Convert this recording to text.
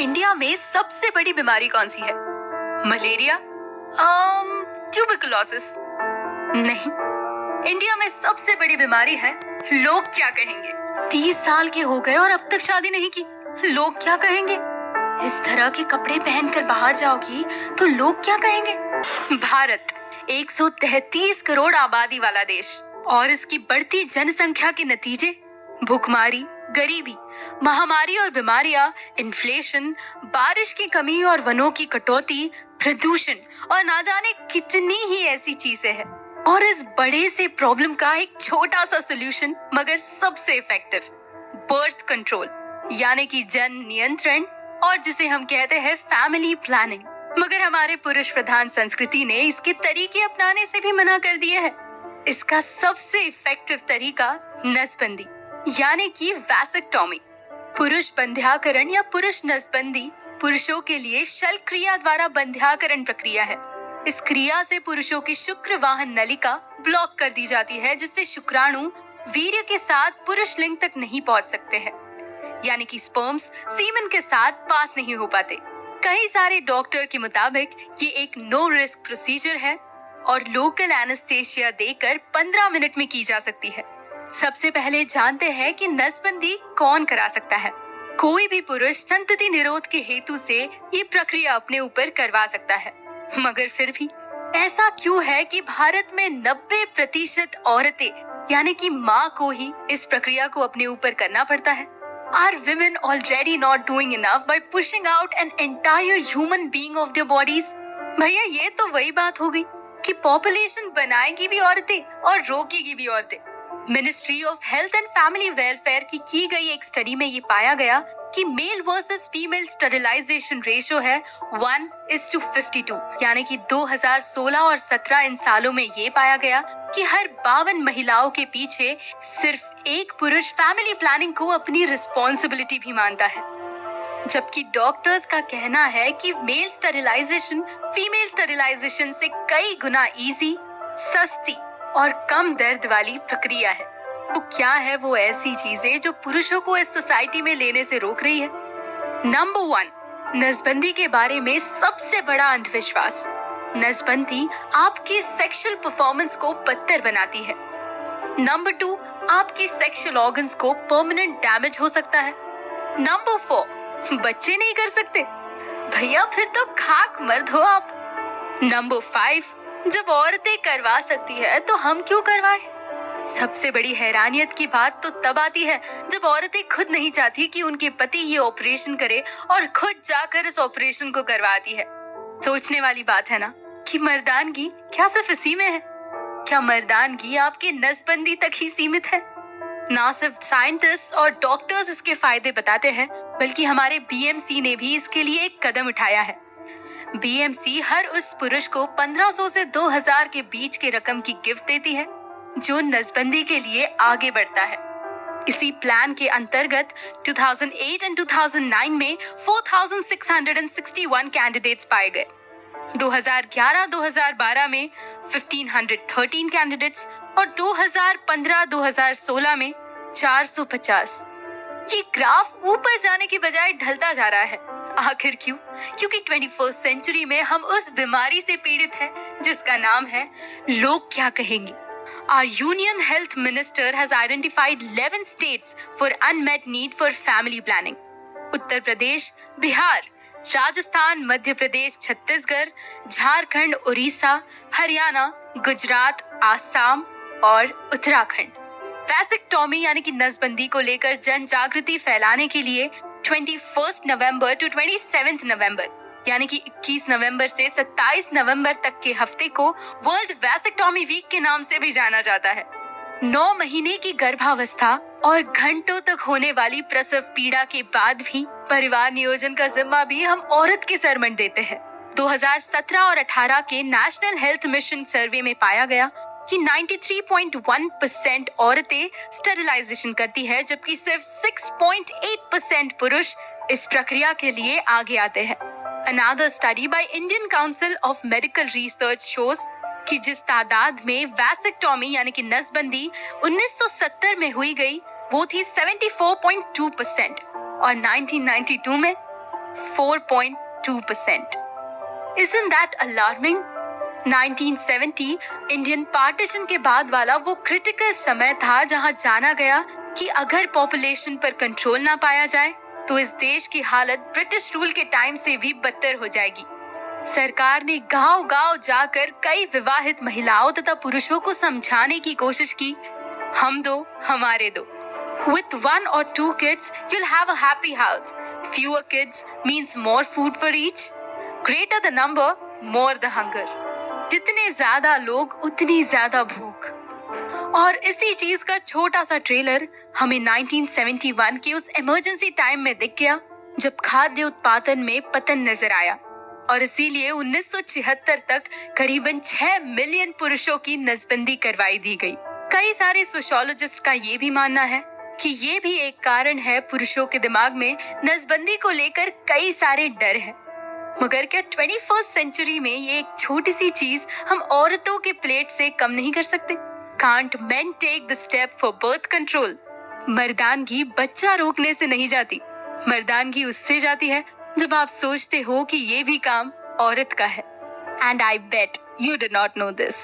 India में सबसे बड़ी बीमारी कौन सी है? मलेरिया? ट्यूबरकुलोसिस? नहीं, इंडिया में सबसे बड़ी बीमारी है लोग क्या कहेंगे। 30 साल के हो गए और अब तक शादी नहीं की, लोग क्या कहेंगे। इस तरह के कपड़े पहनकर बाहर जाओगी तो लोग क्या कहेंगे। भारत 133 करोड़ आबादी वाला देश और इसकी बढ़ती जनसंख्या के नतीजे भूखमरी, गरीबी, महामारी और बीमारियां, इन्फ्लेशन, बारिश की कमी और वनों की कटौती, प्रदूषण और ना जाने कितनी ही ऐसी चीजें हैं। और इस बड़े से प्रॉब्लम का एक छोटा सा सोल्यूशन मगर सबसे इफेक्टिव, बर्थ कंट्रोल यानी कि जन नियंत्रण, और जिसे हम कहते हैं फैमिली प्लानिंग। मगर हमारे पुरुष प्रधान संस्कृति ने इसके तरीके अपनाने से भी मना कर दिए हैं। इसका सबसे इफेक्टिव तरीका नसबंदी यानी कि वैसेक्टॉमी, पुरुष बंध्याकरण या पुरुष नसबंदी पुरुषों के लिए शल्य क्रिया द्वारा बंध्याकरण प्रक्रिया है। इस क्रिया से पुरुषों की शुक्र वाहन नलिका ब्लॉक कर दी जाती है, जिससे शुक्राणु वीर्य के साथ पुरुष लिंग तक नहीं पहुंच सकते हैं, यानी कि स्पर्म्स सीमन के साथ पास नहीं हो पाते। कई सारे डॉक्टर के मुताबिक ये एक नो रिस्क प्रोसीजर है और लोकल एनेस्थेसिया देकर 15 मिनट में की जा सकती है। सबसे पहले जानते हैं कि नसबंदी कौन करा सकता है। कोई भी पुरुष संतति निरोध के हेतु से ये प्रक्रिया अपने ऊपर करवा सकता है, मगर फिर भी ऐसा क्यों है कि भारत में 90% औरतें यानी कि माँ को ही इस प्रक्रिया को अपने ऊपर करना पड़ता है। Are women already not doing enough by pushing out an entire human being of their bodies? भैया ये तो वही बात हो गई कि पॉपुलेशन बनाएगी भी औरतें और रोकेगी भी औरतें। Ministry of health and family welfare की गई एक स्टडी में ये पाया गया कि male versus female sterilisation ratio है 1:52, यानी कि 2016 और 17 इन सालों में ये पाया गया कि हर 52 महिलाओं के पीछे सिर्फ एक पुरुष फैमिली प्लानिंग को अपनी रिस्पॉन्सिबिलिटी भी मानता है। जबकि डॉक्टर्स का कहना है कि मेल स्टरलाइजेशन फीमेल स्टरलाइजेशन से कई गुना इजी, सस्ती और कम दर्द वाली प्रक्रिया है। तो क्या है वो ऐसी चीजें जो पुरुषों को इस सोसाइटी में लेने से रोक रही है? नंबर 1, नसबंदी के बारे में सबसे बड़ा अंधविश्वास। नसबंदी आपके सेक्सुअल परफॉर्मेंस को बदतर बनाती है। नंबर 2, आपके सेक्सुअल ऑर्गन्स को परमानेंट डैमेज हो सकता है। नंबर 4, बच्चे नहीं कर सकते। भैया फिर तो खाक मर्द हो आप। नंबर 5, जब औरतें करवा सकती है तो हम क्यों करवाएं? सबसे बड़ी हैरानियत की बात तो तब आती है जब औरतें खुद नहीं चाहती कि उनके पति ये ऑपरेशन करे और खुद जाकर इस ऑपरेशन को करवाती है। सोचने वाली बात है ना कि मर्दानगी क्या सिर्फ इसी में है? क्या मर्दानगी आपके नसबंदी तक ही सीमित है? ना सिर्फ साइंटिस्ट और डॉक्टर्स इसके फायदे बताते हैं, बल्कि हमारे बीएमसी ने भी इसके लिए एक कदम उठाया है। बीएमसी हर उस पुरुष को 1500 से 2000 के बीच के रकम की गिफ्ट देती है जो नसबंदी के लिए आगे बढ़ता है। इसी प्लान के अंतर्गत 2008 और 2009 में 4661 कैंडिडेट्स पाए गए। 2011-2012 में 1513 कैंडिडेट्स और 2015-2016 में 450। ये ग्राफ ऊपर जाने की बजाय ढलता जा रहा है। आखिर क्यों? क्योंकि 21st सेंचुरी में हम उस बीमारी से पीड़ित हैं जिसका नाम है लोग क्या कहेंगे। Our Union Health Minister has identified 11 states for unmet need for family planning. Uttar Pradesh, Bihar, Rajasthan, Madhya Pradesh, Chhattisgarh, Jharkhand, Orissa, Haryana, Gujarat, Assam और उत्तराखंड। वैसेक्टॉमी यानी कि नसबंदी को लेकर जन जागृति फैलाने के लिए 21 नवंबर to 27 नवंबर यानी कि 21 नवंबर से 27 नवंबर तक के हफ्ते को वर्ल्ड वैसेक्टॉमी वीक के नाम से भी जाना जाता है। 9 महीने की गर्भावस्था और घंटों तक होने वाली प्रसव पीड़ा के बाद भी परिवार नियोजन का जिम्मा भी हम औरत के सर मंड देते हैं। 2017 और 18 के नेशनल हेल्थ मिशन सर्वे में पाया गया कि 93.1% औरतें स्टरलाइजेशन करती है, जबकि सिर्फ 6.8% पुरुष इस प्रक्रिया के लिए आगे आते हैं। Another study by Indian Council of Medical Research shows कि जिस तादाद में वैसेक्टॉमी यानी कि नसबंदी 1970 में हुई गई वो थी 74.2% और 1992 में 4.2%. Isn't that alarming? 1970 Indian partition के बाद वाला वो क्रिटिकल समय था जहां जाना गया कि अगर पॉपुलेशन पर कंट्रोल ना पाया जाए तो इस देश की हालत ब्रिटिश रूल के टाइम से भी बदतर हो जाएगी। सरकार ने गांव-गांव जाकर कई विवाहित महिलाओं तथा पुरुषों को समझाने की कोशिश की, हम दो हमारे दो। With 1 or 2 kids, you'll have a happy house. Fewer kids means more food for each. Greater the number, more the hunger. जितने ज्यादा लोग उतनी ज्यादा भूख। और इसी चीज का छोटा सा ट्रेलर हमें 1971 के उस इमरजेंसी टाइम में दिख गया जब खाद्य उत्पादन में पतन नजर आया और इसीलिए 1976 तक करीबन 6 मिलियन पुरुषों की नसबंदी करवाई दी गई। कई सारे सोशियोलॉजिस्ट का ये भी मानना है कि ये भी एक कारण है पुरुषों के दिमाग में नसबंदी को लेकर कई सारे डर हैं। मगर क्या 21st सेंचुरी में ये एक छोटी सी चीज हम औरतों के प्लेट से कम नहीं कर सकते? Can't men take the step for birth control? मर्दानगी बच्चा रोकने से नहीं जाती, मर्दानगी उससे जाती है जब आप सोचते हो कि ये भी काम औरत का है। And I bet you do not know this.